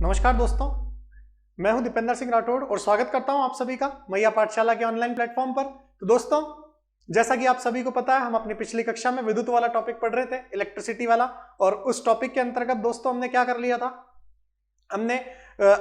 नमस्कार दोस्तों, मैं हूं दीपेंद्र सिंह राठौड़ और स्वागत करता हूं आप सभी का मैया पाठशाला के ऑनलाइन प्लेटफॉर्म पर। तो दोस्तों, जैसा कि आप सभी को पता है, हम अपनी पिछली कक्षा में विद्युत वाला टॉपिक पढ़ रहे थे, इलेक्ट्रिसिटी वाला। और उस टॉपिक के अंतर्गत दोस्तों हमने क्या कर लिया था, हमने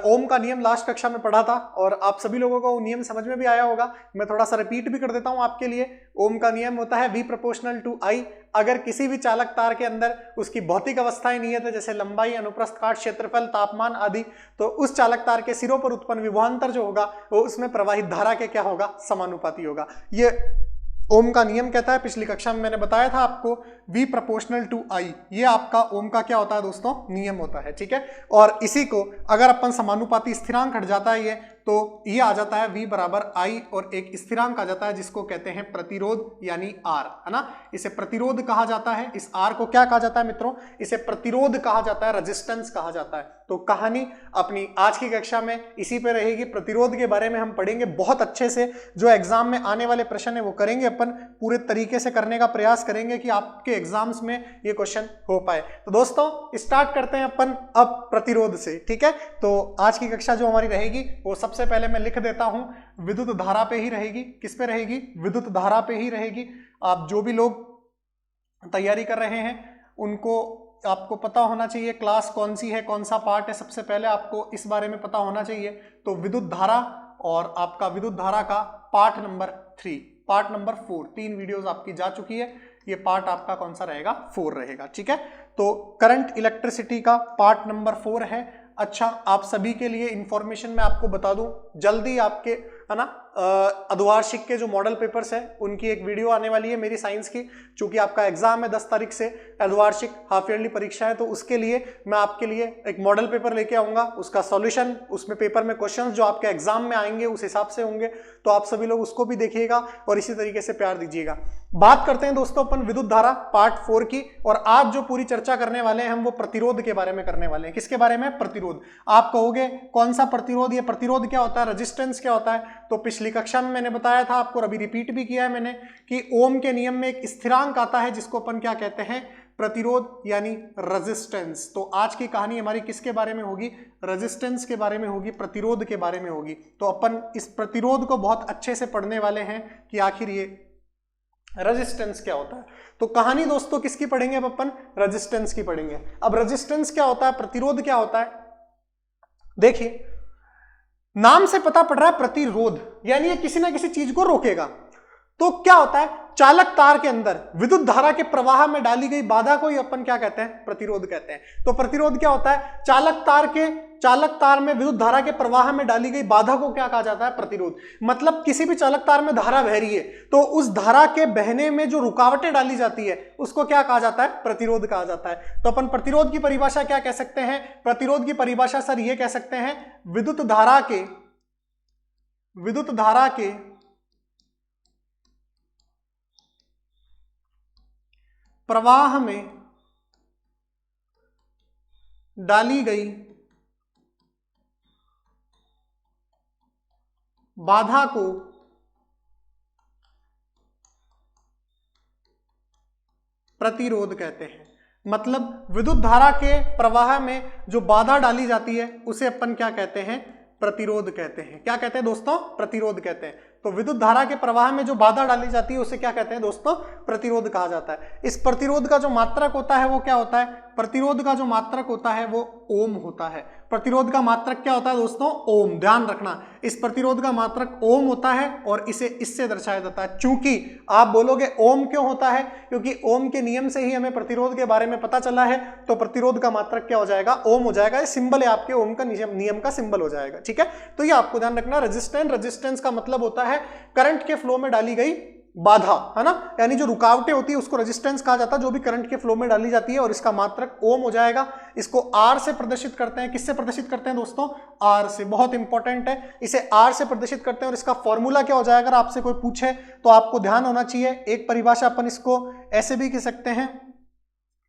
ओम का नियम लास्ट कक्षा में पढ़ा था और आप सभी लोगों को वो नियम समझ में भी आया होगा। मैं थोड़ा सा रिपीट भी कर देता हूं आपके लिए। ओम का नियम होता है V प्रोपोर्शनल टू I। अगर किसी भी चालक तार के अंदर उसकी भौतिक अवस्थाएं नियत है, जैसे लंबाई, अनुप्रस्थ काट, क्षेत्रफल, तापमान आदि, तो उस चालक तार के सिरों पर उत्पन्न विभवांतर जो होगा वो उसमें प्रवाहित धारा के क्या होगा, समानुपाती होगा। ये ओम का नियम कहता है। पिछली कक्षा में मैंने बताया था आपको V प्रोपोर्शनल टू I, ये आपका ओम का क्या होता है दोस्तों, नियम होता है। ठीक है, और इसी को अगर अपन समानुपाती स्थिरांक हट जाता है ये, तो ये आ जाता है V बराबर I और एक स्थिरांक आ जाता है जिसको कहते हैं प्रतिरोध यानी R, है ना। इसे प्रतिरोध कहा जाता है। इस R को क्या कहा जाता है मित्रों, इसे प्रतिरोध कहा जाता है, रेजिस्टेंस कहा जाता है। तो कहानी अपनी आज की कक्षा में इसी पे रहेगी। प्रतिरोध के बारे में हम पढ़ेंगे बहुत अच्छे से। जो एग्जाम में आने वाले प्रश्न है वो करेंगे अपन, पूरे तरीके से करने का प्रयास करेंगे कि आपके एग्जाम्स में ये क्वेश्चन हो पाए। तो दोस्तों स्टार्ट करते हैं अपन अब प्रतिरोध से। ठीक है, तो आज की कक्षा जो हमारी रहेगी वो सबसे पहले मैं लिख देता हूं, विद्युत धारा पे ही रहेगी। किस पे रहेगी, विद्युत धारा पे ही रहेगी। आप जो भी लोग तैयारी कर रहे हैं उनको आपको पता होना चाहिए क्लास कौन सी है, कौन सा पार्ट है। सबसे पहले आपको इस बारे में पता होना चाहिए। तो विद्युत धारा और आपका विद्युत धारा का part number 3, part number 4, 3 videos आपकी जा चुकी है। ये पार्ट आपका कौन सा रहेगा, 4 रहेगा। ठीक है, तो करंट इलेक्ट्रिसिटी का पार्ट नंबर 4 है। अच्छा, आप सभी के लिए इंफॉर्मेशन मैं आपको बता दूं, जल्दी आपके, है ना, अर्धवार्षिक के जो मॉडल पेपर्स है उनकी एक वीडियो आने वाली है मेरी साइंस की। चूंकि आपका एग्जाम है 10 तारीख से, अर्धवार्षिक हाफ ईयरली परीक्षा है, तो उसके लिए मैं आपके लिए एक मॉडल पेपर लेके आऊंगा। उसका सॉल्यूशन, उसमें पेपर में क्वेश्चंस जो आपके एग्जाम में आएंगे उस हिसाब से होंगे। तो आप सभी लोग उसको भी देखिएगा और इसी तरीके से प्यार दीजिएगा। बात करते हैं दोस्तों अपन विद्युत धारा पार्ट 4 की। और आज जो पूरी चर्चा करने वाले हैं हम वो प्रतिरोध के बारे में करने वाले हैं। किसके बारे में, प्रतिरोध। आप कहोगे कौन सा प्रतिरोध, ये प्रतिरोध क्या होता है, रेजिस्टेंस क्या होता है। तो पिछली कक्षा में मैंने बताया था आपको, अभी रिपीट भी किया है मैंने, कि ओम के नियम में एक स्थिरांक आता है जिसको अपन क्या कहते हैं, प्रतिरोध यानी रेजिस्टेंस। तो आज की कहानी हमारी किसके बारे में होगी, रेजिस्टेंस के बारे में होगी, प्रतिरोध के बारे में होगी। तो अपन इस प्रतिरोध को बहुत अच्छे से पढ़ने वाले हैं कि आखिर ये रेजिस्टेंस क्या होता है। तो कहानी दोस्तों किसकी पढ़ेंगे अब अपन, रेजिस्टेंस की पढ़ेंगे। अब रेजिस्टेंस क्या होता है, प्रतिरोध क्या होता है, देखिए नाम से पता पड़ रहा है प्रतिरोध, यानी ये किसी ना किसी चीज को रोकेगा। तो क्या होता है, चालक तार के अंदर विद्युत धारा के प्रवाह में डाली गई बाधा को ही अपन क्या कहते हैं, प्रतिरोध कहते हैं। तो प्रतिरोध क्या होता है, चालक तार में विद्युत धारा के प्रवाह में डाली गई बाधा को क्या कहा जाता है, प्रतिरोध। मतलब किसी भी चालक तार में धारा बह रही है तो उस धारा के बहने में जो रुकावटें डाली जाती है उसको क्या कहा जाता है, प्रतिरोध कहा जाता है। तो अपन प्रतिरोध की परिभाषा क्या कह सकते हैं, प्रतिरोध की परिभाषा सर ये कह सकते हैं, विद्युत धारा के प्रवाह में डाली गई बाधा को प्रतिरोध कहते हैं। मतलब विद्युत धारा के प्रवाह में जो बाधा डाली जाती है उसे अपन क्या कहते हैं, प्रतिरोध कहते हैं। क्या कहते हैं दोस्तों, प्रतिरोध कहते हैं। तो विद्युत धारा के प्रवाह में जो बाधा डाली जाती है उसे क्या कहते हैं दोस्तों, प्रतिरोध कहा जाता है। इस प्रतिरोध का जो मात्रक होता है वो क्या होता है, प्रतिरोध का जो मात्रक होता है वो ओम होता है। प्रतिरोध का मात्रक क्या होता है दोस्तों, ओम। ध्यान रखना, इस प्रतिरोध का मात्रक ओम होता है और इसे इससे दर्शाया जाता है। चूंकि आप बोलोगे ओम क्यों होता है, क्योंकि ओम के नियम से ही हमें प्रतिरोध के बारे में पता चला है। तो प्रतिरोध का मात्रक क्या हो जाएगा, ओम हो जाएगा। ये सिंबल है आपके, ओम का नियम का सिंबल हो जाएगा। ठीक है, तो ये आपको ध्यान रखना। रेजिस्टेंस का मतलब होता है करंट के फ्लो में डाली गई बाधा, है ना, यानी जो रुकावटें होती है उसको रेजिस्टेंस कहा जाता है, जो भी करंट के फ्लो में डाली जाती है। और इसका मात्रक ओम हो जाएगा। इसको आर से प्रदर्शित करते हैं। किससे प्रदर्शित करते हैं दोस्तों, आर से। बहुत इंपॉर्टेंट है, इसे आर से प्रदर्शित करते हैं। और इसका फॉर्मूला क्या हो जाएगा, अगर आपसे कोई पूछे तो आपको ध्यान होना चाहिए। एक परिभाषा अपन इसको ऐसे भी कह सकते हैं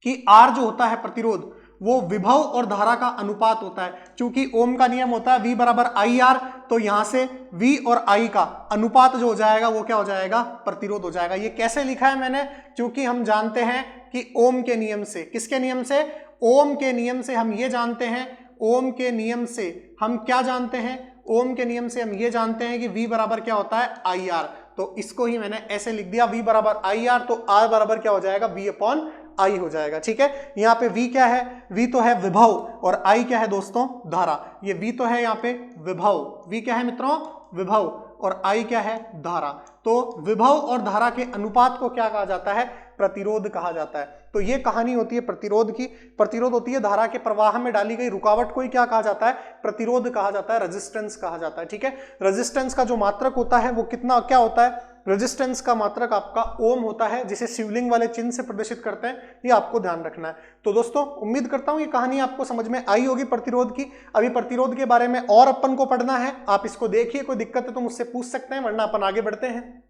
कि आर जो होता है प्रतिरोध, वो विभव और धारा का अनुपात होता है। क्योंकि ओम का नियम होता है V बराबर IR, तो यहां से V और I का अनुपात जो हो जाएगा वो क्या हो जाएगा, प्रतिरोध हो जाएगा। ये कैसे लिखा है मैंने, क्योंकि हम जानते हैं कि ओम के नियम से, किसके नियम से, ओम के नियम से हम ये जानते हैं ओम के नियम से हम क्या जानते हैं, ओम के नियम से हम ये जानते हैं कि V बराबर क्या होता है IR। तो इसको ही मैंने ऐसे लिख दिया, V बराबर IR, तो R बराबर क्या हो जाएगा, V अपॉन I हो जाएगा। ठीक है, यहाँ पे V क्या है, V तो है विभव, और I क्या है दोस्तों, धारा। ये V तो है यहाँ पे विभव, V क्या है मित्रों, विभव, और I क्या है, धारा। तो विभव और धारा के अनुपात को क्या कहा जाता है, प्रतिरोध कहा जाता है। तो ये कहानी होती है प्रतिरोध की। प्रतिरोध होती है धारा के प्रवाह में डाली गई रुकावट को ही क्या कहा जाता है, प्रतिरोध कहा जाता है, रेजिस्टेंस कहा जाता है। ठीक है, रेजिस्टेंस का जो मात्रक होता है वो कितना क्या होता है, रेजिस्टेंस का मात्रक आपका ओम होता है, जिसे शिवलिंग वाले चिन्ह से प्रदर्शित करते हैं, ये आपको ध्यान रखना है। तो दोस्तों उम्मीद करता हूं ये कहानी आपको समझ में आई होगी प्रतिरोध की। अभी प्रतिरोध के बारे में और अपन को पढ़ना है, आप इसको देखिए, कोई दिक्कत है तो मुझसे पूछ सकते हैं, वरना अपन आगे बढ़ते हैं।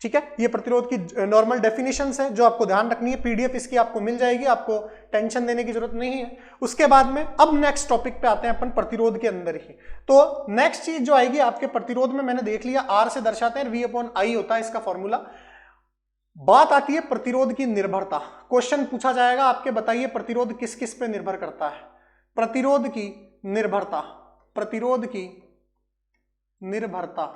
ठीक है, ये प्रतिरोध की नॉर्मल डेफिनेशंस है जो आपको ध्यान रखनी है, पीडीएफ इसकी आपको मिल जाएगी, आपको टेंशन देने की जरूरत नहीं है। उसके बाद में अब नेक्स्ट टॉपिक पे आते हैं अपन प्रतिरोध के अंदर ही। तो नेक्स्ट चीज जो आएगी आपके प्रतिरोध में, मैंने देख लिया आर से दर्शाते हैं, V अपॉन I होता है इसका फॉर्मूला। बात आती है प्रतिरोध की निर्भरता। क्वेश्चन पूछा जाएगा आपके, बताइए प्रतिरोध किस किस पे निर्भर करता है। प्रतिरोध की निर्भरता, प्रतिरोध की निर्भरता,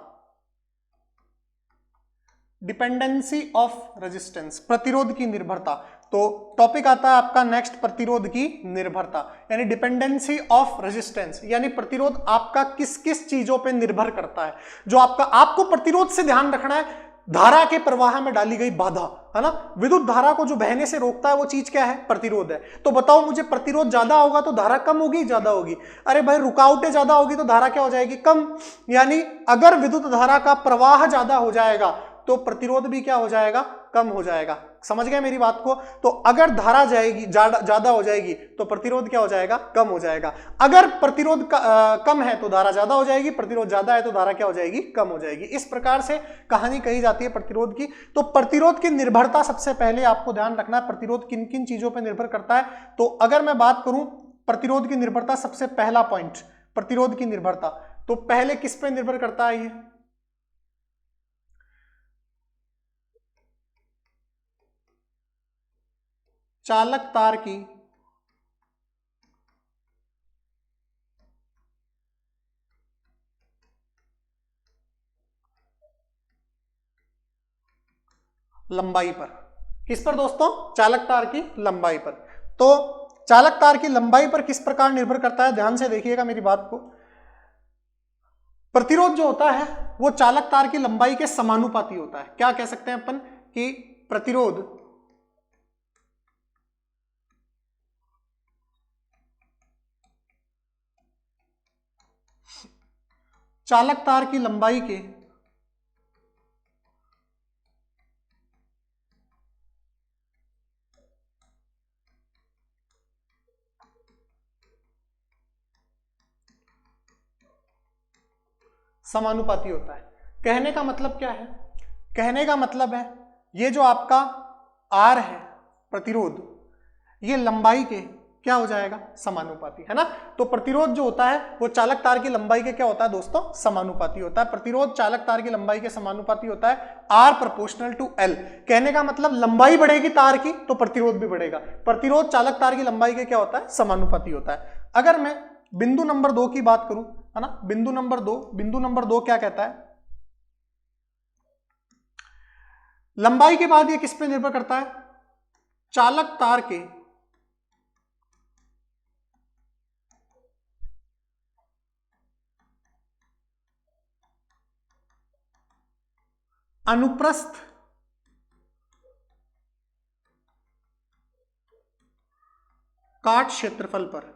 डिपेंडेंसी ऑफ रेजिस्टेंस, प्रतिरोध की निर्भरता। तो टॉपिक आता है आपका नेक्स्ट, प्रतिरोध की निर्भरता, यानी डिपेंडेंसी ऑफ रेजिस्टेंस, यानी प्रतिरोध आपका किस किस चीजों पे निर्भर करता है। जो आपको प्रतिरोध से ध्यान रखना है, धारा के प्रवाह में डाली गई बाधा, है ना, विद्युत धारा को जो बहने से रोकता है वो चीज क्या है, प्रतिरोध है। तो बताओ मुझे, प्रतिरोध ज्यादा होगा तो धारा कम होगी, ज्यादा होगी। अरे भाई रुकावटें ज्यादा होगी तो धारा क्या हो जाएगी, कम। यानी अगर विद्युत धारा का प्रवाह ज्यादा हो जाएगा तो प्रतिरोध भी क्या हो जाएगा, कम हो जाएगा। समझ गए मेरी बात को। तो अगर धारा जाएगी ज्यादा हो जाएगी तो प्रतिरोध क्या हो जाएगा, कम हो जाएगा। अगर प्रतिरोध कम है तो धारा ज्यादा हो जाएगी, प्रतिरोध ज्यादा है तो धारा क्या हो जाएगी, कम हो जाएगी। इस प्रकार से कहानी कही जाती है प्रतिरोध की। तो प्रतिरोध की निर्भरता सबसे पहले आपको ध्यान रखना है, प्रतिरोध किन किन चीजों पर निर्भर करता है। तो अगर मैं बात करूं प्रतिरोध की निर्भरता, सबसे पहला पॉइंट प्रतिरोध की निर्भरता, तो पहले किस पे निर्भर करता है, ये चालक तार की लंबाई पर। किस पर दोस्तों, चालक तार की लंबाई पर। तो चालक तार की लंबाई पर किस प्रकार निर्भर करता है, ध्यान से देखिएगा मेरी बात को। प्रतिरोध जो होता है वो चालक तार की लंबाई के समानुपाती होता है। क्या कह सकते हैं अपन कि प्रतिरोध चालक तार की लंबाई के समानुपाती होता है। कहने का मतलब क्या है, कहने का मतलब है ये जो आपका R है प्रतिरोध, ये लंबाई के क्या हो जाएगा, समानुपाती, है ना। तो प्रतिरोध जो होता है वो चालक तार की लंबाई के क्या होता है दोस्तों, समानुपाती होता है। प्रतिरोध चालक तार की लंबाई के समानुपाती होता है, R प्रोपोर्शनल टू L। कहने का मतलब लंबाई बढ़ेगी तार की तो प्रतिरोध भी बढ़ेगा। प्रतिरोध चालक तार की लंबाई के क्या होता है, समानुपाती होता है। अगर मैं बिंदु नंबर 2 की बात करूं, है ना, बिंदु नंबर 2 क्या कहता है, लंबाई के बाद ये किस पे निर्भर करता है, चालक तार के अनुप्रस्थ काट क्षेत्रफल पर,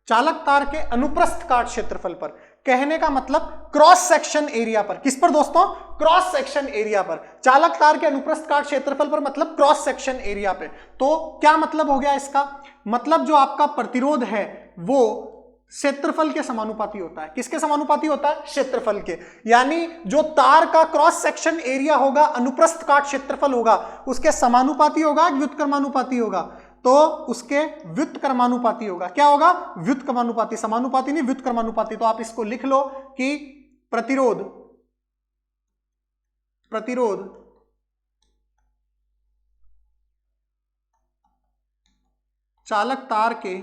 चालक तार के अनुप्रस्थ काट क्षेत्रफल पर। कहने का मतलब क्रॉस सेक्शन एरिया पर। किस पर दोस्तों, क्रॉस सेक्शन एरिया पर। चालक तार के अनुप्रस्थ काट क्षेत्रफल पर मतलब क्रॉस सेक्शन एरिया पे। तो क्या मतलब हो गया इसका, मतलब जो आपका प्रतिरोध है वो क्षेत्रफल के समानुपाती होता है। किसके समानुपाती होता है, क्षेत्रफल के। यानी जो तार का क्रॉस सेक्शन एरिया होगा, अनुप्रस्थ काट क्षेत्रफल होगा, उसके समानुपाती होगा, व्युत्क्रमानुपाती होगा। तो उसके व्युत्क्रमानुपाती होगा। क्या होगा, व्युत्क्रमानुपाती, समानुपाती नहीं, व्युत्क्रमानुपाती। तो आप इसको लिख लो कि प्रतिरोध चालक तार के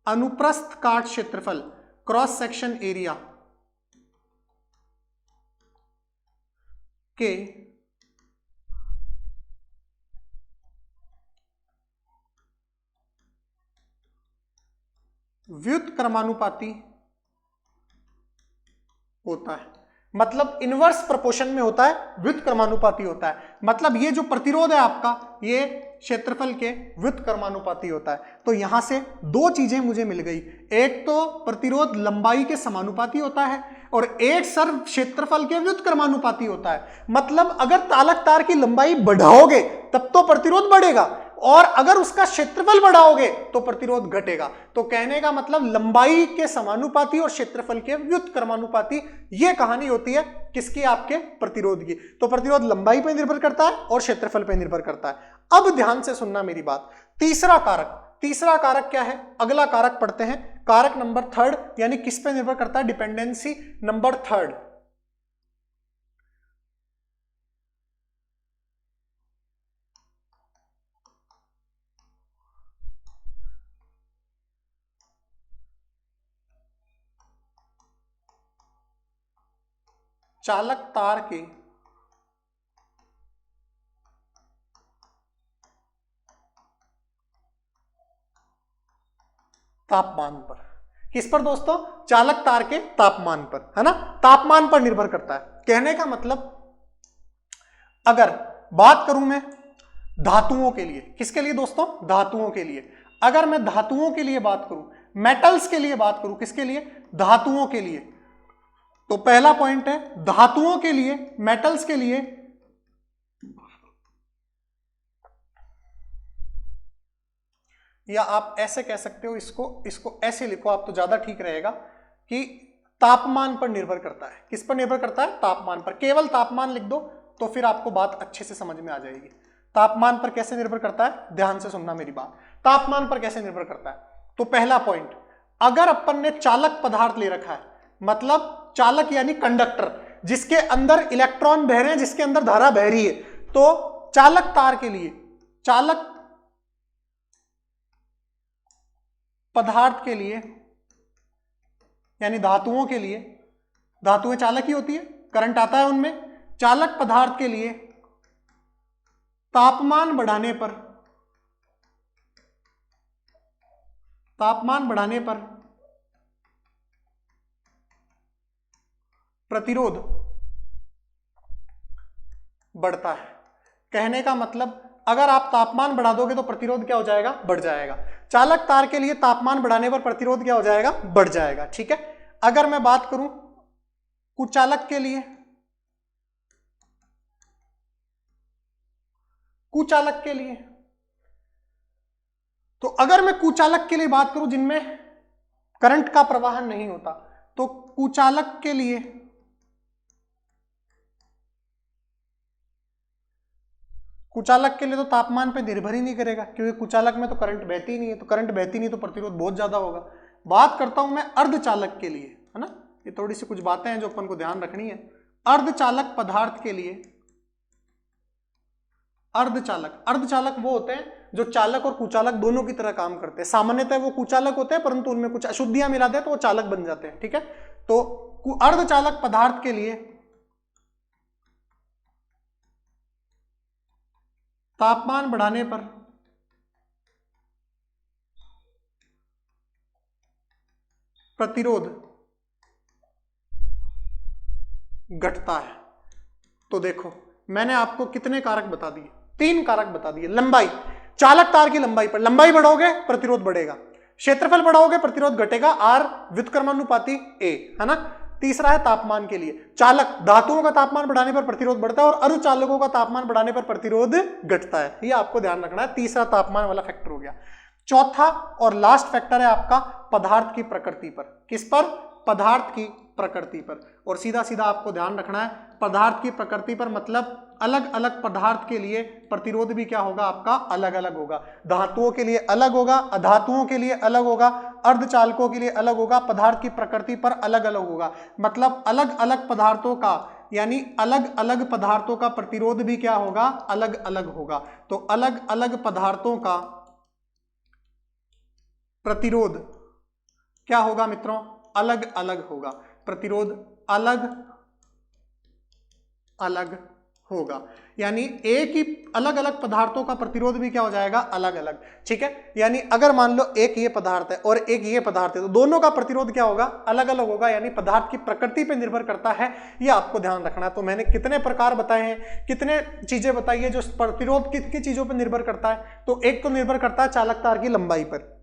अनुप्रस्थ काट क्षेत्रफल क्रॉस सेक्शन एरिया के व्युत्क्रमानुपाती होता है। मतलब इनवर्स प्रोपोर्शन में होता है, व्युत्क्रमानुपाती होता है। मतलब ये जो प्रतिरोध है आपका, ये क्षेत्रफल के व्युत्क्रमानुपाती होता है। तो यहां से दो चीजें मुझे मिल गई, एक तो प्रतिरोध लंबाई के समानुपाती होता है और एक सर क्षेत्रफल के व्युत्क्रमानुपाती होता है। मतलब अगर चालक तार की लंबाई बढ़ाओगे तब तो प्रतिरोध बढ़ेगा और अगर उसका क्षेत्रफल बढ़ाओगे तो प्रतिरोध घटेगा। तो कहने का मतलब लंबाई के समानुपाती और क्षेत्रफल के व्युत्क्रमानुपाती, ये कहानी होती है किसकी? आपके प्रतिरोध की। तो प्रतिरोध लंबाई पर निर्भर करता है और क्षेत्रफल पर निर्भर करता है। अब ध्यान से सुनना मेरी बात। तीसरा कारक क्या है? अगला कारक पढ़ते हैं, कारक नंबर थर्ड, यानी किस पे निर्भर करता है? Dependency number third. चालक तार के तापमान पर। किस पर दोस्तों? चालक तार के तापमान पर, है ना? तापमान पर निर्भर करता है। कहने का मतलब अगर बात करूं मैं धातुओं के लिए, किसके लिए दोस्तों? धातुओं के लिए। अगर मैं धातुओं के लिए बात करूं, मेटल्स के लिए बात करूं, किसके लिए? धातुओं के लिए। तो पहला पॉइंट है धातुओं के लिए, मेटल्स के लिए या आप ऐसे कह सकते हो, इसको ऐसे लिखो आप तो ज्यादा ठीक रहेगा कि तापमान पर निर्भर करता है। किस पर निर्भर करता है? तापमान पर। केवल तापमान लिख दो तो फिर आपको बात अच्छे से समझ में आ जाएगी। तापमान पर कैसे निर्भर करता है? ध्यान से सुनना मेरी बात। तापमान पर कैसे निर्भर करता है? तो पहला पॉइंट, अगर अपन ने चालक पदार्थ ले रखा है, मतलब चालक यानी कंडक्टर, जिसके अंदर इलेक्ट्रॉन बह रहे हैं, जिसके अंदर धारा बह रही है, तो चालक तार के लिए, चालक पदार्थ के लिए यानी धातुओं के लिए, धातुएं चालक ही होती है, करंट आता है उनमें। चालक पदार्थ के लिए तापमान बढ़ाने पर प्रतिरोध बढ़ता है। कहने का मतलब अगर आप तापमान बढ़ा दोगे तो प्रतिरोध क्या हो जाएगा? बढ़ जाएगा। चालक तार के लिए तापमान बढ़ाने पर प्रतिरोध क्या हो जाएगा? बढ़ जाएगा। ठीक है। अगर मैं बात करूं कुचालक के लिए, कुचालक के लिए, तो अगर मैं कुचालक के लिए बात करूं जिनमें करंट का प्रवाह नहीं होता, तो कुचालक के लिए तो तापमान पे निर्भर ही नहीं करेगा, क्योंकि कुचालक में तो करंट बहती ही नहीं है। तो करंट बहती नहीं तो प्रतिरोध बहुत ज्यादा होगा। बात करता हूं मैं अर्धचालक के लिए, है ना? ये थोड़ी सी कुछ बातें हैं जो अपन को ध्यान रखनी है। अर्धचालक पदार्थ के लिए, अर्धचालक वो होते हैं जो चालक और कुचालक दोनों की तरह काम करते हैं। सामान्यतः वो कुचालक होते हैं, परंतु उनमें कुछ अशुद्धियां मिला दे तो वो चालक बन जाते हैं। ठीक है। तो अर्धचालक पदार्थ के लिए तापमान बढ़ाने पर प्रतिरोध घटता है। तो देखो मैंने आपको कितने कारक बता दिए? 3 कारक बता दिए। लंबाई, चालक तार की लंबाई पर, लंबाई बढ़ाओगे प्रतिरोध बढ़ेगा, क्षेत्रफल बढ़ाओगे प्रतिरोध घटेगा, आर व्युत्क्रमानुपाती ए, है ना? तीसरा है तापमान के लिए, चालक धातुओं का तापमान बढ़ाने पर प्रतिरोध बढ़ता है और अर्धचालकों का तापमान बढ़ाने पर प्रतिरोध घटता है। ये आपको ध्यान रखना है। तीसरा तापमान वाला फैक्टर हो गया। चौथा और लास्ट फैक्टर है आपका पदार्थ की प्रकृति पर। किस पर? पदार्थ की प्रकृति पर। और सीधा सीधा आपको ध्यान रखना है पदार्थ की प्रकृति पर, मतलब अलग अलग पदार्थ के लिए प्रतिरोध भी क्या होगा आपका? अलग अलग होगा। धातुओं के लिए अलग होगा, अधातुओं के लिए अलग होगा, अर्धचालकों के लिए अलग होगा, पदार्थ की प्रकृति पर अलग अलग होगा। मतलब अलग अलग पदार्थों का, यानी अलग अलग पदार्थों का प्रतिरोध भी क्या होगा? अलग अलग होगा। तो अलग अलग पदार्थों का प्रतिरोध क्या होगा मित्रों, अलग अलग होगा, प्रतिरोध अलग अलग होगा, यानी एक ही अलग अलग पदार्थों का प्रतिरोध भी क्या हो जाएगा, अलग अलग। ठीक है, यानी अगर मान लो एक ये पदार्थ है और एक ये पदार्थ है तो दोनों का प्रतिरोध क्या होगा, अलग अलग होगा, यानी पदार्थ की प्रकृति पे निर्भर करता है, ये आपको ध्यान रखना है। तो मैंने कितने प्रकार बताए हैं, कितने चीजें बताई है जो प्रतिरोध किन चीजों पर निर्भर करता है, तो एक तो निर्भर करता है चालक तार की लंबाई पर,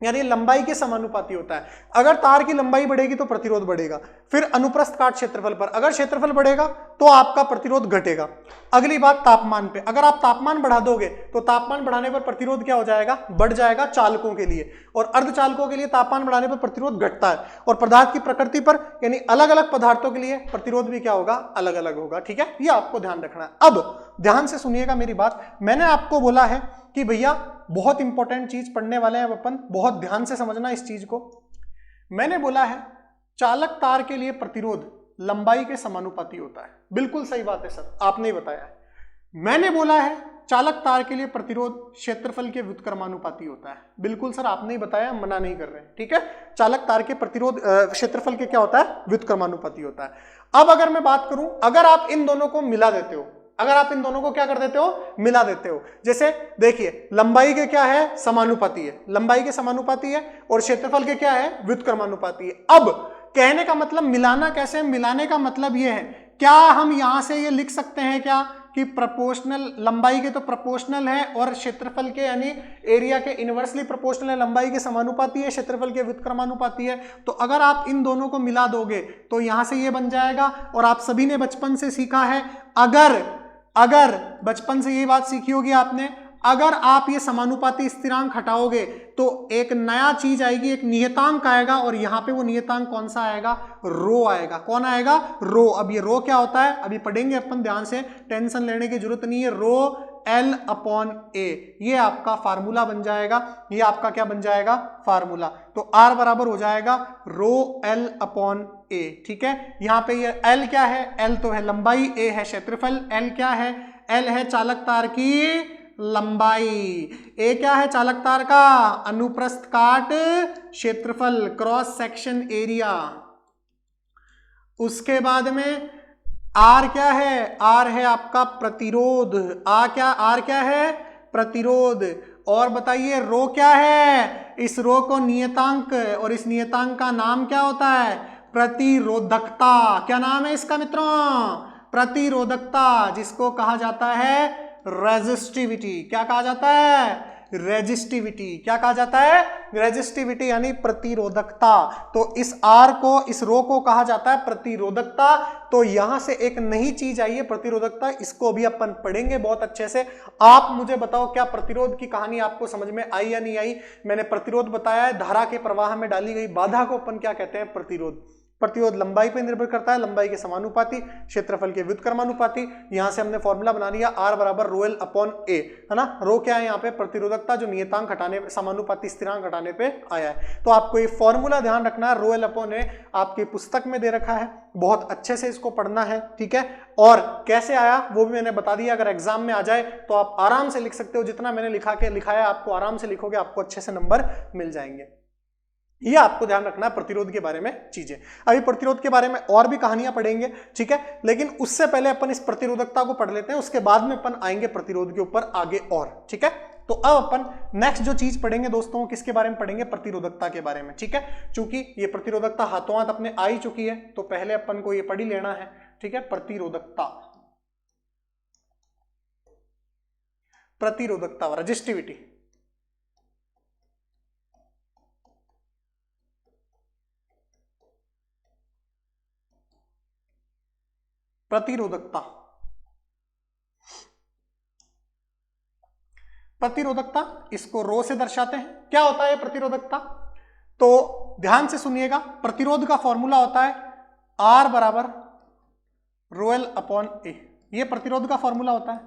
यानी लंबाई के समानुपाती होता है। अगर तार की लंबाई बढ़ेगी तो प्रतिरोध बढ़ेगा। फिर अनुप्रस्थ काट क्षेत्रफल पर, अगर क्षेत्रफल बढ़ेगा तो आपका प्रतिरोध घटेगा। अगली बात तापमान पे, अगर आप तापमान बढ़ा दोगे तो तापमान बढ़ाने पर प्रतिरोध क्या हो जाएगा, बढ़ जाएगा चालकों के लिए, और अर्धचालकों के लिए तापमान बढ़ाने पर प्रतिरोध घटता है। और पदार्थ की प्रकृति पर, यानी अलग अलग पदार्थों के लिए प्रतिरोध भी क्या होगा, अलग अलग होगा। ठीक है, ये आपको ध्यान रखना है। अब ध्यान से सुनिएगा मेरी बात, मैंने आपको बोला है कि भैया बहुत इंपॉर्टेंट चीज पढ़ने वाले हैं अपन, बहुत ध्यान से समझना इस चीज को। मैंने बोला है चालक तार के लिए प्रतिरोध लंबाई के समानुपाती होता है। बिल्कुल सही बात है सर, आपने ही बताया है। मैंने बोला है चालक तार के लिए प्रतिरोध क्षेत्रफल के व्युत्क्रमानुपाती होता है। बिल्कुल सर, आपने ही बताया, मना नहीं कर रहे। ठीक है, चालक तार के प्रतिरोध क्षेत्रफल के क्या होता है, व्युत्क्रमानुपाती होता है। अब अगर मैं बात करूं, अगर आप इन दोनों को मिला देते हो, अगर आप इन दोनों को क्या कर देते हो, मिला देते हो, जैसे देखिए लंबाई के क्या है, समानुपाती है, लंबाई के समानुपाती है, और क्षेत्रफल के क्या है, व्युत्क्रमानुपाती है। अब कहने का मतलब मिलाना कैसे, मिलाने का मतलब यह है, क्या हम यहां से ये लिख सकते हैं क्या कि प्रोपोर्शनल, लंबाई के तो प्रोपोर्शनल है और क्षेत्रफल के यानी एरिया के इनवर्सली प्रोपोर्शनल है, लंबाई के समानुपाती है, क्षेत्रफल के व्युत्क्रमानुपाती है। तो अगर आप इन दोनों को मिला दोगे तो यहां से ये बन जाएगा। और आप सभी ने बचपन से सीखा है, अगर बचपन से ये बात सीखी होगी आपने, अगर आप ये समानुपाती स्थिरांक हटाओगे तो एक नया चीज आएगी, एक नियतांक आएगा, और यहां पे वो नियतांक कौन सा आएगा, रो आएगा। कौन आएगा, रो। अब ये रो क्या होता है अभी पढ़ेंगे अपन, ध्यान से, टेंशन लेने की जरूरत नहीं है। रो L/A, ये आपका फार्मूला बन जाएगा, ये आपका क्या बन जाएगा, फार्मूला। तो R बराबर हो जाएगा रो L/A। ठीक है, यहां पे ये L क्या है, L तो है लंबाई, A है क्षेत्रफल, L क्या है, L है चालक तार की लंबाई, A क्या है चालक तार का अनुप्रस्थ काट क्षेत्रफल, क्रॉस सेक्शन एरिया। उसके बाद में R क्या है, R है आपका प्रतिरोध, R क्या है, प्रतिरोध। और बताइए रो क्या है, इस रो को नियतांक, और इस नियतांक का नाम क्या होता है, प्रतिरोधकता। क्या नाम है इसका मित्रों, प्रतिरोधकता, जिसको कहा जाता है रेजिस्टिविटी। क्या कहा जाता है, रेजिस्टिविटी। क्या कहा जाता है, रेजिस्टिविटी, यानी प्रतिरोधकता। तो इस R को, इस रो को कहा जाता है प्रतिरोधकता। तो यहां से एक नई चीज आई है प्रतिरोधकता, इसको भी अपन पढ़ेंगे बहुत अच्छे से। आप मुझे बताओ क्या प्रतिरोध की कहानी आपको समझ में आई या नहीं आई। मैंने प्रतिरोध बताया है, धारा के प्रवाह में डाली गई बाधा को अपन क्या कहते हैं, प्रतिरोध। प्रतिरोध लंबाई पर निर्भर करता है, लंबाई के समानुपाती, क्षेत्रफल के व्युत्क्रमानुपाती। यहां से हमने फॉर्मूला बना लिया, R बराबर रो L/A, है ना। रो क्या है यहाँ पे, प्रतिरोधकता, जो नियतांक हटाने, समानुपाती स्थिरांक हटाने पे आया है। तो आपको ये फॉर्मूला ध्यान रखना है, रो L/A आपकी पुस्तक में दे रखा है, बहुत अच्छे से इसको पढ़ना है। ठीक है, और कैसे आया वो भी मैंने बता दिया। अगर एग्जाम में आ जाए तो आप आराम से लिख सकते हो, जितना मैंने लिखाया आपको आराम से लिखोगे, आपको अच्छे से नंबर मिल जाएंगे। ये आपको ध्यान रखना है प्रतिरोध के बारे में चीजें। अभी प्रतिरोध के बारे में और भी कहानियां पढ़ेंगे, ठीक है, लेकिन उससे पहले अपन इस प्रतिरोधकता को पढ़ लेते हैं, उसके बाद में अपन आएंगे प्रतिरोध के ऊपर आगे और। ठीक है, तो अब अपन नेक्स्ट जो चीज पढ़ेंगे दोस्तों, किसके बारे में पढ़ेंगे, प्रतिरोधकता के बारे में। ठीक है, चूंकि ये प्रतिरोधकता हाथों हाथ अपने आ ही चुकी है तो पहले अपन को ये पढ़ ही लेना है। ठीक है, प्रतिरोधकता रेजिस्टिविटी। प्रतिरोधकता इसको रो से दर्शाते हैं। क्या होता है प्रतिरोधकता, तो ध्यान से सुनिएगा। प्रतिरोध का फॉर्मूला होता है R बराबर रो L/A, ये प्रतिरोध का फॉर्मूला होता है।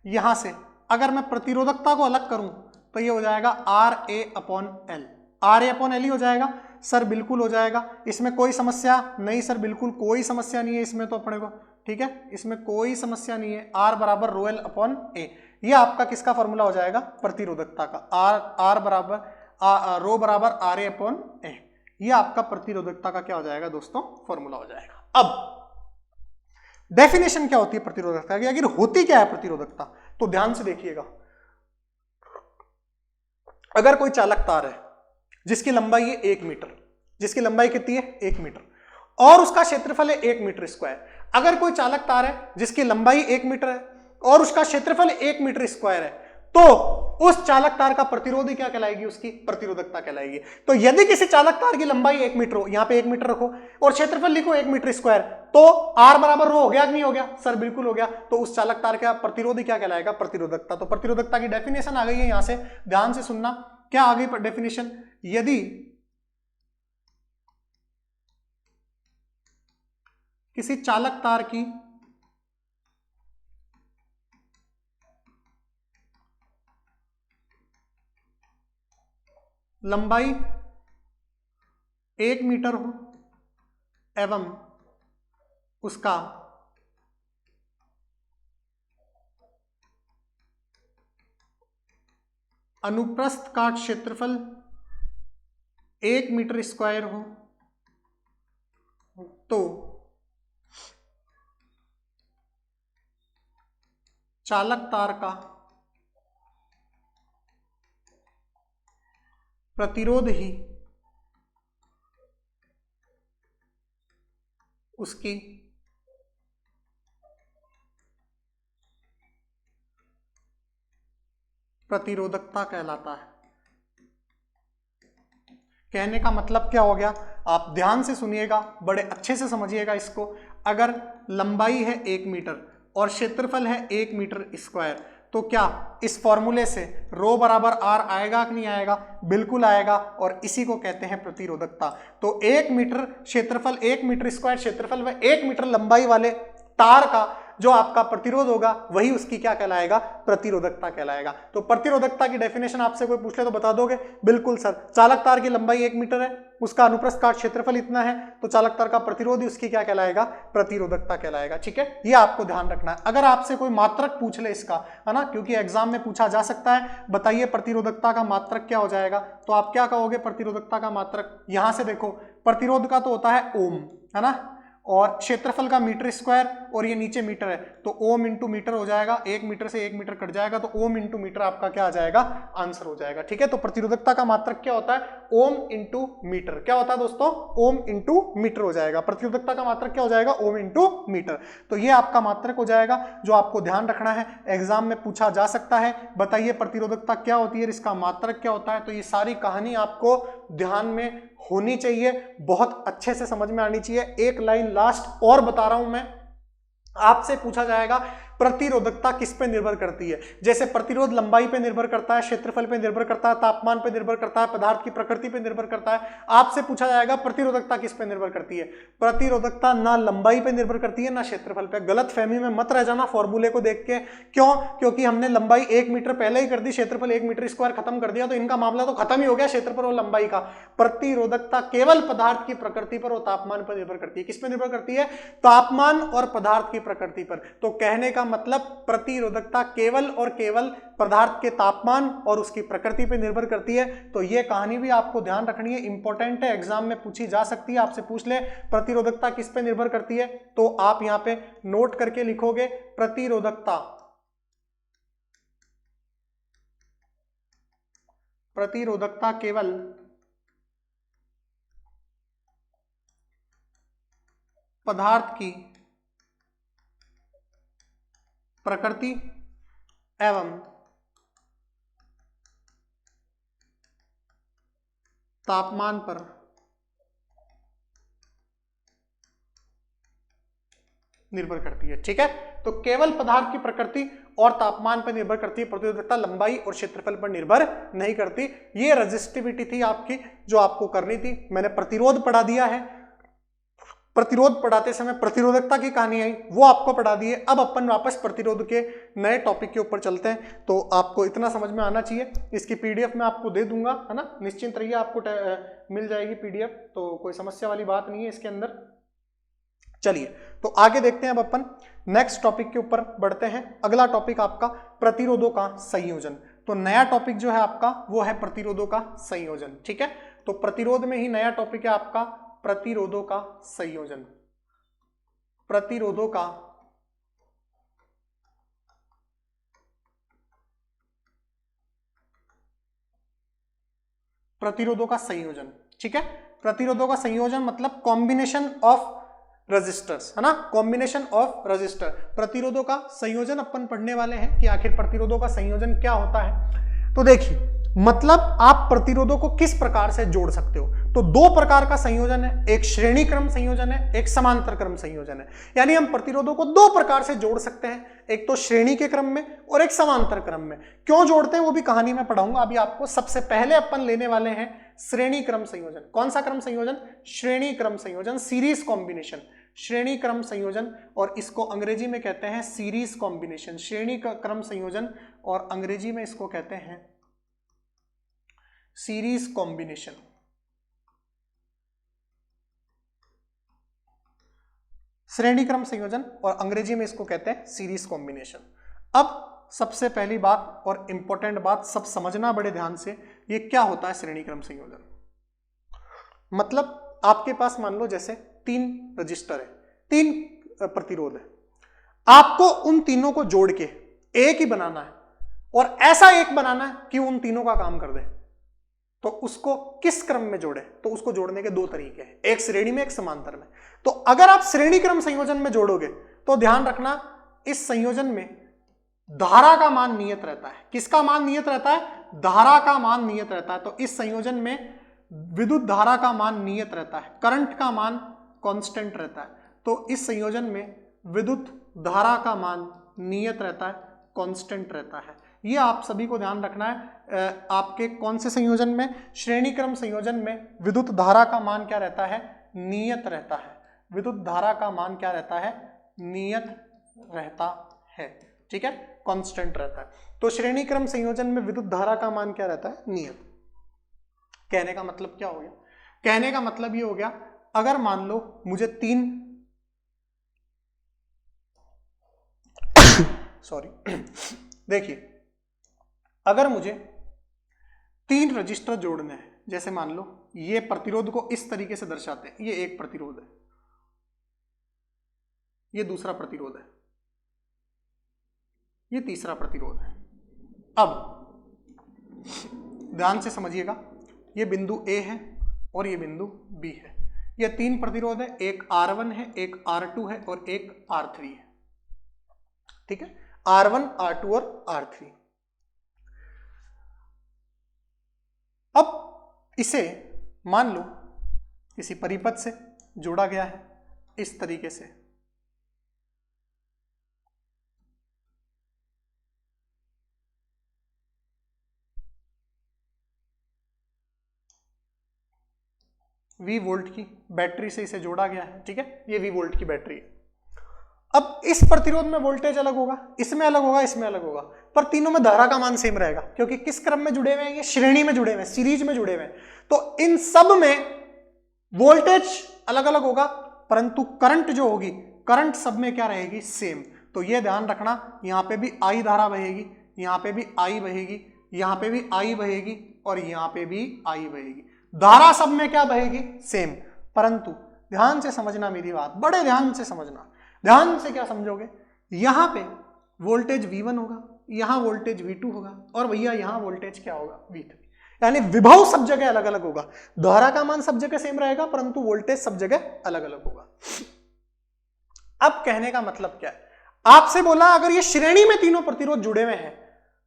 यहां से अगर मैं प्रतिरोधकता को अलग करूं तो ये हो जाएगा RA/L, RA/L ही हो जाएगा सर, बिल्कुल हो जाएगा। इसमें कोई समस्या नहीं सर, बिल्कुल कोई समस्या नहीं है इसमें तो अपने को। ठीक है, इसमें कोई समस्या नहीं है। R बराबर रो L/A, ये आपका किसका फॉर्मूला हो जाएगा, प्रतिरोधकता का। R बराबर रो बराबर RA/A, ये आपका प्रतिरोधकता का क्या हो जाएगा दोस्तों, फॉर्मूला हो जाएगा। अब डेफिनेशन क्या होती है प्रतिरोधकता की, आखिर होती क्या है प्रतिरोधकता, तो ध्यान से देखिएगा। अगर कोई चालक तार है जिसकी लंबाई है 1 मीटर, जिसकी लंबाई कितनी है 1 मीटर, और उसका क्षेत्रफल है 1 मीटर स्क्वायर। अगर कोई चालक तार है जिसकी लंबाई 1 मीटर है और उसका क्षेत्रफल 1 मीटर स्क्वायर है, तो उस चालक तार का प्रतिरोधी क्या कहलाएगी, उसकी प्रतिरोधकता कहलाएगी। तो यदि किसी चालक तार की लंबाई 1 मीटर हो, यहां पे 1 मीटर रखो और क्षेत्रफल लिखो 1 मीटर स्क्वायर, तो R बराबर रो हो गया कि नहीं हो गया, सर बिल्कुल हो गया। तो उस चालक तार का प्रतिरोधी क्या कहलाएगा, प्रतिरोधकता। तो प्रतिरोधकता की डेफिनेशन आ गई है, यहां से ध्यान से सुनना। क्या आ गई डेफिनेशन, यदि किसी चालक तार की लंबाई 1 मीटर हो एवं उसका अनुप्रस्थ का क्षेत्रफल 1 मीटर स्क्वायर हो, तो चालक तार का प्रतिरोध ही उसकी प्रतिरोधकता कहलाता है। कहने का मतलब क्या हो गया, आप ध्यान से सुनिएगा, बड़े अच्छे से समझिएगा इसको। अगर लंबाई है 1 मीटर और क्षेत्रफल है 1 मीटर स्क्वायर, तो क्या इस फॉर्मूले से रो बराबर R आएगा कि नहीं आएगा, बिल्कुल आएगा, और इसी को कहते हैं प्रतिरोधकता। तो 1 मीटर क्षेत्रफल, 1 मीटर स्क्वायर क्षेत्रफल व 1 मीटर लंबाई वाले तार का जो आपका प्रतिरोध होगा वही उसकी क्या कहलाएगा, प्रतिरोधकता कहलाएगा। तो प्रतिरोधकता की डेफिनेशन आपसे कोई पूछ ले तो बता दोगे, बिल्कुल सर। चालक तार की लंबाई 1 मीटर है, उसका अनुप्रस्थ काट क्षेत्रफल इतना है, तो चालक तार का प्रतिरोध उसकी क्या कहलाएगा, प्रतिरोधकता कहलाएगा। ठीक है, ये आपको ध्यान रखना है। अगर आपसे कोई मात्रक पूछ ले इसका, है ना, क्योंकि एग्जाम में पूछा जा सकता है, बताइए प्रतिरोधकता का मात्रक क्या हो जाएगा, तो आप क्या कहोगे प्रतिरोधकता का मात्रक। यहां से देखो, प्रतिरोध का तो होता है ओम, है ना, और क्षेत्रफल का मीटर स्क्वायर, और ये नीचे मीटर है, तो ओम इंटू मीटर हो जाएगा। 1 मीटर से 1 मीटर कट जाएगा, तो ओम इंटू मीटर आपका क्या आ जाएगा, आंसर हो जाएगा। ठीक है, तो प्रतिरोधकता का मात्रक क्या होता है, ओम इंटू मीटर। क्या होता है दोस्तों, ओम इंटू मीटर हो जाएगा। प्रतिरोधकता का मात्रक क्या हो जाएगा, ओम इंटू मीटर। तो ये आपका मात्रक हो जाएगा जो आपको ध्यान रखना है, एग्जाम में पूछा जा सकता है। बताइए प्रतिरोधकता क्या होती है, इसका मात्रक क्या होता है। तो ये सारी कहानी आपको ध्यान में होनी चाहिए, बहुत अच्छे से समझ में आनी चाहिए। एक लाइन लास्ट और बता रहा हूं मैं, आपसे पूछा जाएगा प्रतिरोधकता किस पे निर्भर करती है। जैसे प्रतिरोध लंबाई पे निर्भर करता है, क्षेत्रफल पे निर्भर करता है, तापमान पे निर्भर करता है, पदार्थ की प्रकृति पे निर्भर करता है। आपसे पूछा जाएगा प्रतिरोधकता किस पे निर्भर करती है। प्रतिरोधकता ना लंबाई पे निर्भर करती है ना क्षेत्रफल पे। गलत फहमी में मत रह जाना फॉर्मूले को देख के। क्यों, क्योंकि हमने लंबाई 1 मीटर पहले ही कर दी, क्षेत्रफल 1 मीटर स्क्वायर खत्म कर दिया, तो इनका मामला तो खत्म ही हो गया क्षेत्रफल और लंबाई का। प्रतिरोधकता केवल पदार्थ की प्रकृति पर और तापमान पर निर्भर करती है। किस पे निर्भर करती है, तापमान और पदार्थ की प्रकृति पर। तो कहने का मतलब प्रतिरोधकता केवल और केवल पदार्थ के तापमान और उसकी प्रकृति पर निर्भर करती है। तो यह कहानी भी आपको ध्यान रखनी है, इंपॉर्टेंट है, एग्जाम में पूछी जा सकती है। आपसे पूछ ले प्रतिरोधकता किस पे निर्भर करती है, तो आप यहां पे नोट करके लिखोगे प्रतिरोधकता केवल पदार्थ की प्रकृति एवं तापमान पर निर्भर करती है। ठीक है, तो केवल पदार्थ की प्रकृति और तापमान पर निर्भर करती है प्रतिरोधकता, लंबाई और क्षेत्रफल पर निर्भर नहीं करती। ये रेजिस्टिविटी थी आपकी जो आपको करनी थी। मैंने प्रतिरोध पढ़ा दिया है, प्रतिरोध पढ़ाते समय प्रतिरोधकता की कहानी आई वो आपको पढ़ा दी है। अब अपन वापस प्रतिरोध के नए टॉपिक के ऊपर चलते हैं। तो आपको इतना समझ में आना चाहिए। इसकी पीडीएफ मैं आपको दे दूंगा, है ना, निश्चिंत रहिए, आपको मिल जाएगी पीडीएफ, तो कोई समस्या वाली बात नहीं है इसके अंदर। चलिए तो आगे देखते हैं। अब अपन नेक्स्ट टॉपिक के ऊपर बढ़ते हैं। अगला टॉपिक आपका प्रतिरोधों का संयोजन। तो नया टॉपिक जो है आपका वो है प्रतिरोधों का संयोजन। ठीक है, तो प्रतिरोध में ही नया टॉपिक है आपका प्रतिरोधों का संयोजन। प्रतिरोधों का संयोजन, ठीक है। प्रतिरोधों का संयोजन मतलब कॉम्बिनेशन ऑफ रेजिस्टर्स, है ना, कॉम्बिनेशन ऑफ रेजिस्टर। प्रतिरोधों का संयोजन अपन पढ़ने वाले हैं कि आखिर प्रतिरोधों का संयोजन क्या होता है। तो देखिए, मतलब आप प्रतिरोधों को किस प्रकार से जोड़ सकते हो। तो दो प्रकार का संयोजन है, एक श्रेणी क्रम संयोजन है, एक समांतर क्रम संयोजन है। यानी हम प्रतिरोधों को दो प्रकार से जोड़ सकते हैं, एक तो श्रेणी के क्रम में और एक समांतर क्रम में। क्यों जोड़ते हैं वो भी कहानी में पढ़ाऊंगा अभी आपको। सबसे पहले अपन लेने वाले हैं श्रेणी क्रम संयोजन। कौन सा क्रम संयोजन? श्रेणी क्रम संयोजन, सीरीज कॉम्बिनेशन। श्रेणी क्रम संयोजन, और इसको अंग्रेजी में कहते हैं सीरीज कॉम्बिनेशन। श्रेणी क्रम संयोजन और अंग्रेजी में इसको कहते हैं सीरीज कॉम्बिनेशन। श्रेणी क्रम संयोजन और अंग्रेजी में इसको कहते हैं सीरीज कॉम्बिनेशन। अब सबसे पहली बात और इंपॉर्टेंट बात, सब समझना बड़े ध्यान से, ये क्या होता है श्रेणी क्रम संयोजन। मतलब आपके पास मान लो जैसे 3 रजिस्टर है, 3 प्रतिरोध है, आपको उन तीनों को जोड़ के एक ही बनाना है और ऐसा एक बनाना है कि उन तीनों का काम कर दे। तो उसको किस क्रम में जोड़े? तो उसको जोड़ने के दो तरीके हैं, एक श्रेणी में, एक समांतर में। तो अगर आप श्रेणी क्रम संयोजन में जोड़ोगे तो ध्यान रखना, इस संयोजन में धारा का मान नियत रहता है। किसका मान नियत रहता है? धारा का मान नियत रहता है। तो इस संयोजन में विद्युत धारा का मान नियत रहता है, करंट का मान कांस्टेंट रहता है। तो इस संयोजन में विद्युत धारा का मान नियत रहता है, कांस्टेंट रहता है। ये आप सभी को ध्यान रखना है। आपके कौन से संयोजन में? श्रेणी क्रम संयोजन में विद्युत धारा का मान क्या रहता है? नियत रहता है। विद्युत धारा का मान क्या रहता है? नियत रहता है, ठीक है, कांस्टेंट रहता है। तो श्रेणी क्रम संयोजन में विद्युत धारा का मान क्या रहता है? नियत। कहने का मतलब क्या हो गया? कहने का मतलब ये हो गया, अगर मान लो मुझे 3 देखिए, अगर मुझे 3 रजिस्टर जोड़ने हैं, जैसे मान लो ये प्रतिरोध को इस तरीके से दर्शाते हैं, ये एक प्रतिरोध है, ये दूसरा प्रतिरोध है, ये तीसरा प्रतिरोध है। अब ध्यान से समझिएगा, ये बिंदु A है और ये बिंदु B है। ये 3 प्रतिरोध है, एक R1 है, एक R2 है और एक R3 है, ठीक है, R1, R2 और R3। अब इसे मान लो किसी परिपथ से जोड़ा गया है इस तरीके से। V वोल्ट की बैटरी से इसे जोड़ा गया है, ठीक है, ये V वोल्ट की बैटरी है। अब इस प्रतिरोध में वोल्टेज अलग होगा, इसमें अलग होगा, इसमें अलग होगा, पर तीनों में धारा का मान सेम रहेगा, क्योंकि किस क्रम में जुड़े हुए हैं? ये श्रेणी में जुड़े हुए हैं, सीरीज में जुड़े हुए हैं। तो इन सब में वोल्टेज अलग अलग होगा, परंतु करंट जो होगी, करंट सब में क्या रहेगी? सेम। तो ये ध्यान रखना, यहां पे भी आई धारा बहेगी, यहां पे भी आई बहेगी, यहां पे भी आई बहेगी और यहां पे भी आई बहेगी। धारा सब में क्या बहेगी? सेम। परंतु ध्यान से समझना मेरी बात, बड़े ध्यान से समझना। ध्यान से क्या समझोगे? यहां पे वोल्टेज V1 होगा, यहां वोल्टेज V2 होगा और भैया यहां वोल्टेज क्या होगा? V3। यानी विभव सब जगह अलग अलग होगा, धारा का मान सब जगह सेम रहेगा, परंतु वोल्टेज सब जगह अलग अलग होगा। अब कहने का मतलब क्या है? आपसे बोला अगर ये श्रेणी में तीनों प्रतिरोध जुड़े हुए हैं,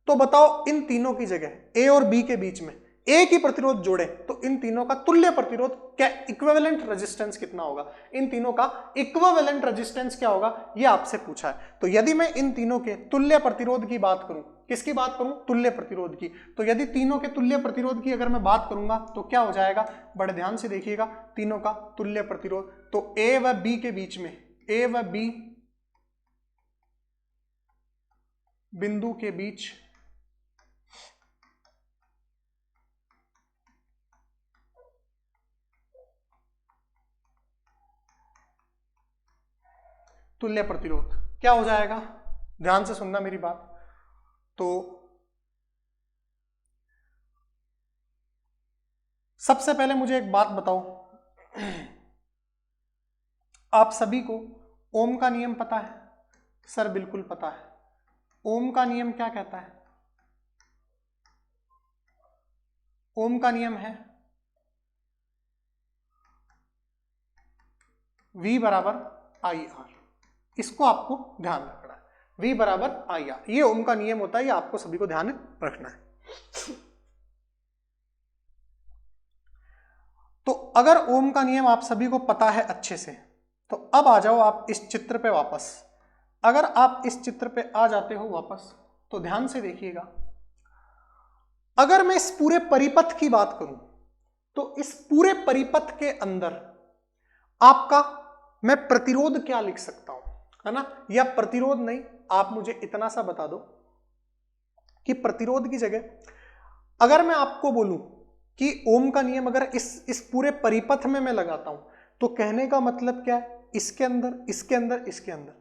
तो बताओ इन तीनों की जगह A और B के बीच में एक ही प्रतिरोध जोड़े तो इन तीनों का तुल्य प्रतिरोध क्या, इक्विवेलेंट रेजिस्टेंस कितना होगा? इन तीनों का इक्विवेलेंट रेजिस्टेंस क्या होगा, ये आपसे पूछा है। तो यदि मैं इन तीनों के तुल्य प्रतिरोध की बात करूं, किसकी बात करूं? तुल्य प्रतिरोध की। तो यदि तीनों के तुल्य प्रतिरोध की अगर मैं बात करूंगा तो क्या हो जाएगा? बड़े ध्यान से देखिएगा, तीनों का तुल्य प्रतिरोध, तो A व B के बीच में, A व B बिंदु के बीच तुल्य प्रतिरोध क्या हो जाएगा? ध्यान से सुनना मेरी बात। तो सबसे पहले मुझे एक बात बताओ, आप सभी को ओम का नियम पता है? सर बिल्कुल पता है। ओम का नियम क्या कहता है? ओम का नियम है V बराबर आई आर। इसको आपको ध्यान रखना है, V बराबर आई आर, ये ओम का नियम होता है, ये आपको सभी को ध्यान रखना है। तो अगर ओम का नियम आप सभी को पता है अच्छे से, तो अब आ जाओ आप इस चित्र पे वापस। अगर आप इस चित्र पे आ जाते हो वापस, तो ध्यान से देखिएगा। अगर मैं इस पूरे परिपथ की बात करूं, तो इस पूरे परिपथ के अंदर आपका मैं प्रतिरोध क्या लिख सकता हूं, है ना? या प्रतिरोध नहीं, आप मुझे इतना सा बता दो कि प्रतिरोध की जगह अगर मैं आपको बोलूं कि ओम का नियम अगर इस पूरे परिपथ में मैं लगाता हूं, तो कहने का मतलब क्या है? इसके अंदर, इसके अंदर, इसके अंदर,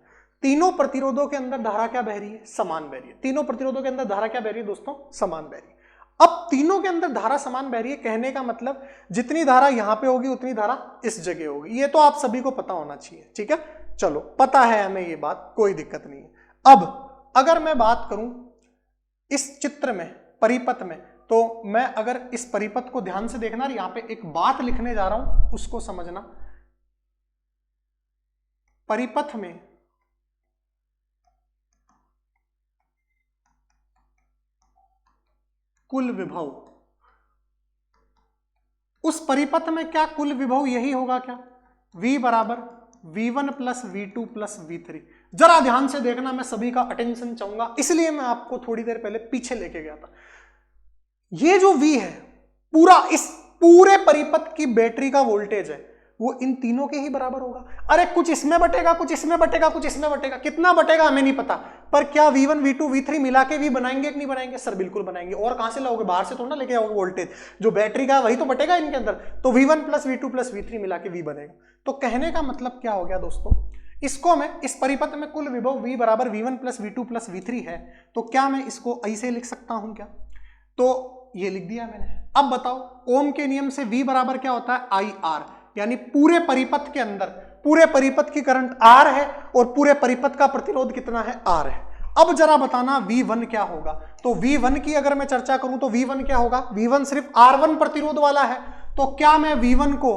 तीनों प्रतिरोधों के अंदर धारा क्या बह रही है? समान बह रही है। तीनों प्रतिरोधों के अंदर धारा क्या बह रही है दोस्तों? समान बह रही है। अब तीनों के अंदर धारा समान बह रही है, कहने का मतलब जितनी धारा यहां पे होगी उतनी धारा इस जगह होगी। ये तो आप सभी को पता होना चाहिए, ठीक है? चलो, पता है हमें ये बात, कोई दिक्कत नहीं है। अब अगर मैं बात करूं इस चित्र में, परिपथ में, तो मैं अगर इस परिपथ को ध्यान से देखना, यहां पे एक बात लिखने जा रहा हूं, उसको समझना। परिपथ में कुल विभव, उस परिपथ में क्या कुल विभव यही होगा क्या? V बराबर V1 plus V2 plus V3। जरा ध्यान से देखना, मैं सभी का अटेंशन चाहूंगा, इसलिए मैं आपको थोड़ी देर पहले पीछे लेके गया था। ये जो V है, पूरा इस पूरे परिपथ की बैटरी का वोल्टेज है, वो इन तीनों के ही बराबर होगा। अरे कुछ इसमें बटेगा, कुछ इसमें बटेगा, कुछ इसमें बटेगा, कितना बटेगा हमें नहीं पता, पर क्या V1 V2 V3 मिला के V बनाएंगे कि नहीं बनाएंगे? सर बिल्कुल बनाएंगे। और कहां से लाओगे? बाहर से थोड़ा ना लेके आओगे वोल्टेज, जो बैटरी का वही तो बटेगा इनके अंदर। तो V1 plus V2 plus V3 मिला के V बनेगा। तो कहने का मतलब क्या हो गया दोस्तों? इसको मैं इस परिपथ में कुल विभव V बराबर V1 plus V2 plus V3 है, तो क्या मैं इसको ऐसे लिख सकता हूं क्या? तो ये लिख दिया मैंने। अब बताओ, ओम के नियम से V बराबर क्या होता है? आई आर, यानी पूरे परिपथ के अंदर, पूरे परिपथ की करंट R है और पूरे परिपथ का प्रतिरोध कितना है? R है। अब जरा बताना V1 क्या होगा? तो V1 की अगर मैं चर्चा करूं तो V1 क्या होगा? V1 सिर्फ R1 प्रतिरोध वाला है, तो क्या मैं V1 को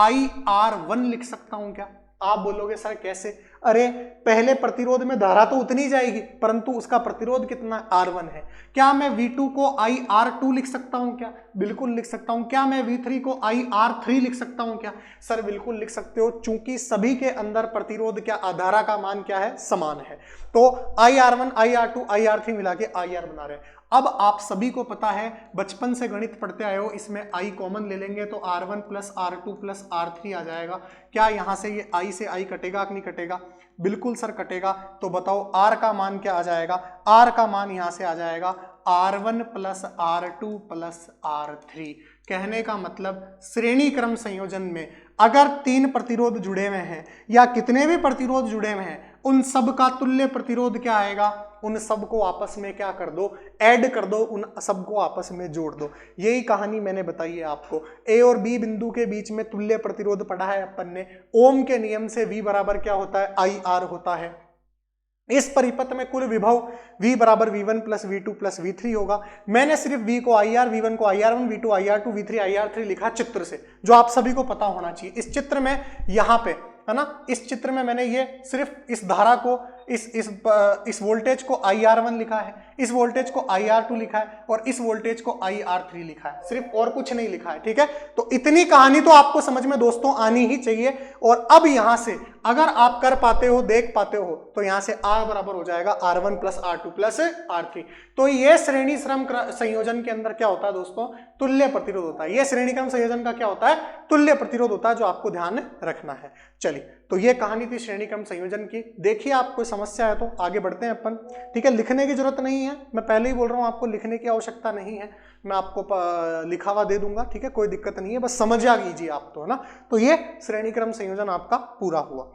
IR1 लिख सकता हूं क्या? आप बोलोगे सर कैसे? अरे पहले प्रतिरोध में धारा तो उतनी जाएगी, परंतु उसका प्रतिरोध कितना? R1 है। क्या मैं V2 को IR2 लिख सकता हूं क्या? बिल्कुल लिख सकता हूं। क्या मैं V3 को IR3 लिख सकता हूं क्या? सर बिल्कुल लिख सकते हो, चूंकि सभी के अंदर प्रतिरोध क्या, धारा का मान क्या है? समान है। तो IR1 IR2 IR3 मिला के IR बना रहे हैं। अब आप सभी को पता है, बचपन से गणित पढ़ते आए हो, इसमें I कॉमन ले लेंगे तो R1 plus R2 plus R3 आ जाएगा। क्या यहां से ये I से I कटेगा कि नहीं कटेगा? बिल्कुल सर कटेगा। तो बताओ R का मान क्या आ जाएगा? R का मान यहां से आ जाएगा R1 plus R2 plus R3। कहने का मतलब श्रेणी क्रम संयोजन में अगर 3 प्रतिरोध जुड़े हुए हैं या कितने भी प्रतिरोध जुड़े हुए हैं, उन सब का तुल्य प्रतिरोध क्या आएगा? उन सब को आपस में क्या कर दो? ऐड कर दो, उन सब को आपस में जोड़ दो। यही कहानी मैंने बताई है आपको। ए और बी बिंदु के बीच में तुल्य प्रतिरोध पढ़ा है अपन ने। ओम के नियम से V बराबर क्या होता है? IR होता है। इस परिपथ में कुल विभव V बराबर V1 plus V2 plus V3 होगा। मैंने सिर्फ V को IR, V1 को IR1, V2 IR2, V3 IR3 लिखा चित्र से, जो आप सभी को पता होना चाहिए। इस चित्र में यहां पे है ना, इस चित्र में मैंने ये सिर्फ इस धारा को, इस वोल्टेज को IR1 लिखा है, इस वोल्टेज को IR2 लिखा है और इस वोल्टेज को IR3 लिखा है, सिर्फ, और कुछ नहीं लिखा है। ठीक है, तो इतनी कहानी तो आपको समझ में दोस्तों आनी ही चाहिए। और अब यहां से अगर आप कर पाते हो, देख पाते हो, तो यहां से R बराबर हो जाएगा R1 plus R2 plus R3। तो ये श्रेणी क्रम संयोजन के अंदर क्या होता है दोस्तों? तुल्य प्रतिरोध होता है। ये श्रेणी क्रम संयोजन का क्या होता है? तुल्य प्रतिरोध होता है, जो आपको ध्यान रखना है। चलिए, तो ये कहानी थी श्रेणी क्रम संयोजन की। देखिए, आपको समस्या है तो आगे बढ़ते हैं अपन। ठीक है, लिखने की जरूरत नहीं है, मैं पहले ही बोल रहा हूं, आपको लिखने की आवश्यकता नहीं है, मैं आपको लिखा हुआ दे दूंगा। ठीक है, कोई दिक्कत नहीं है, बस समझ आ कीजिए आप तो, है ना। तो ये श्रेणी क्रम संयोजन आपका पूरा हुआ।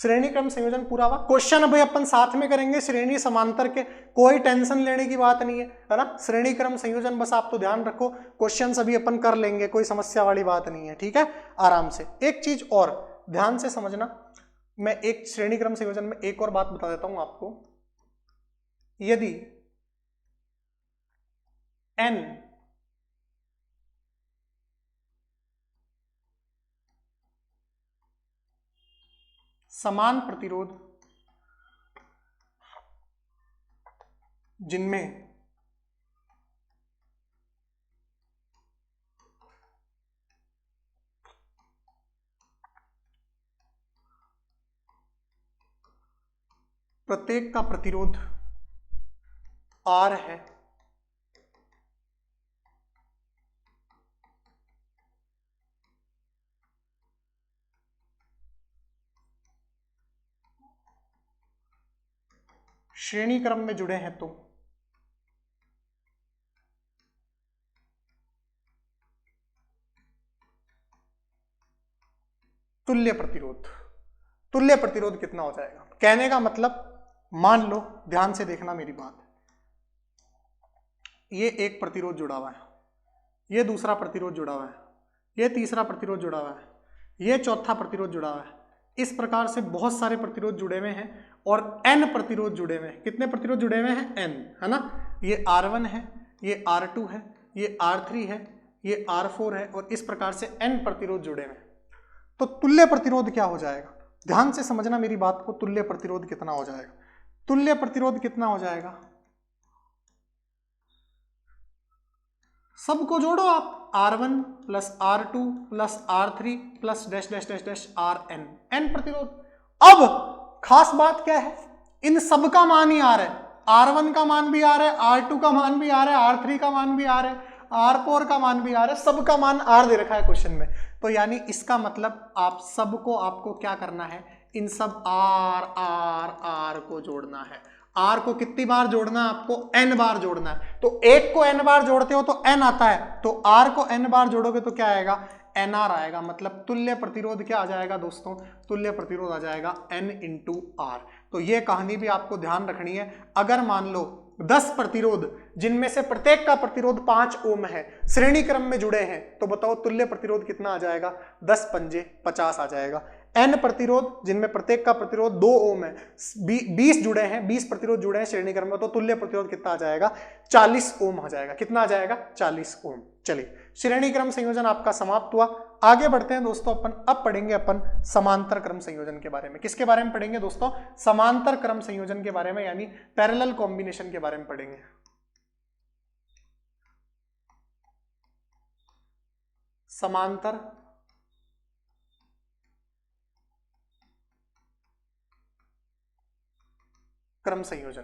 श्रेणी क्रम संयोजन पूरा हुआ। क्वेश्चन अभी अपन साथ में करेंगे श्रेणी समांतर के, कोई टेंशन लेने की बात नहीं है ना। श्रेणी क्रम संयोजन बस आप तो ध्यान रखो, क्वेश्चन अभी अपन कर लेंगे, कोई समस्या वाली बात नहीं है, ठीक है, आराम से। एक चीज और ध्यान से समझना, मैं एक श्रेणी क्रम संयोजन में एक और बात बता देता हूं आपको। यदि n समान प्रतिरोध जिनमें प्रत्येक का प्रतिरोध R है, श्रेणी क्रम में जुड़े हैं, तो तुल्य प्रतिरोध, तुल्य प्रतिरोध कितना हो जाएगा? कहने का मतलब, मान लो, ध्यान से देखना मेरी बात, ये एक प्रतिरोध जुड़ा हुआ है, ये दूसरा प्रतिरोध जुड़ा हुआ है, ये तीसरा प्रतिरोध जुड़ा हुआ है, ये चौथा प्रतिरोध जुड़ा हुआ है। इस प्रकार से बहुत सारे प्रतिरोध जुड़े हुए हैं और n प्रतिरोध जुड़े हुए हैं। कितने प्रतिरोध जुड़े हुए हैं? n, है ना। ये R1 है, ये R2 है, ये R3 है, ये R4 है, और इस प्रकार से n प्रतिरोध जुड़े हुए हैं। तो तुल्य प्रतिरोध क्या हो जाएगा? ध्यान से समझना मेरी बात को, तुल्य प्रतिरोध कितना हो जाएगा? तुल्य प्रतिरोध कितना हो जाएगा? सबको जोड़ो आप, R1 plus R2 plus R3 plus dash dash dash dash Rn, n प्रतिरोध। अब खास बात क्या है, इन सब का मान ही आ रहा है, R1 का मान भी आ रहा है, R2 का मान भी आ रहा है, R3 का मान भी आ रहा है, R4 का मान भी आ रहा है, सबका मान R दे रखा है क्वेश्चन में। तो यानी इसका मतलब आप सबको, आपको क्या करना है, इन सब R को जोड़ना है। R को कितनी बार जोड़ना है आपको? n बार जोड़ना है। तो एक को n बार जोड़ते हो तो n आता है, तो R को n बार जोड़ोगे तो क्या आएगा? NR आएगा। मतलब तुल्य प्रतिरोध क्या आ जाएगा दोस्तों? तुल्य प्रतिरोध आ जाएगा n इंटू R। तो ये कहानी भी आपको ध्यान रखनी है। अगर मान लो 10 प्रतिरोध जिनमें से प्रत्येक का प्रतिरोध 5 ओम है, श्रेणी क्रम में जुड़े हैं, तो बताओ तुल्य प्रतिरोध कितना आ जाएगा? 10 पंजे 50 आ जाएगा। n प्रतिरोध जिनमें प्रत्येक का प्रतिरोध 2 ओम है, 20 जुड़े हैं, 20 प्रतिरोध जुड़े हैं श्रेणी क्रम में, तो तुल्य प्रतिरोध कितना आ जाएगा? 40 ओम आ जाएगा। कितना आ जाएगा? 40 ओम। चलिए, श्रेणी क्रम संयोजन आपका समाप्त हुआ। आगे बढ़ते हैं दोस्तों, अब पढ़ेंगे अपन समांतर क्रम संयोजन के बारे में। किसके बारे में पढ़ेंगे दोस्तों? समांतर क्रम संयोजन के बारे में, यानी पैरेलल कॉम्बिनेशन के बारे में पढ़ेंगे। समांतर क्रम संयोजन।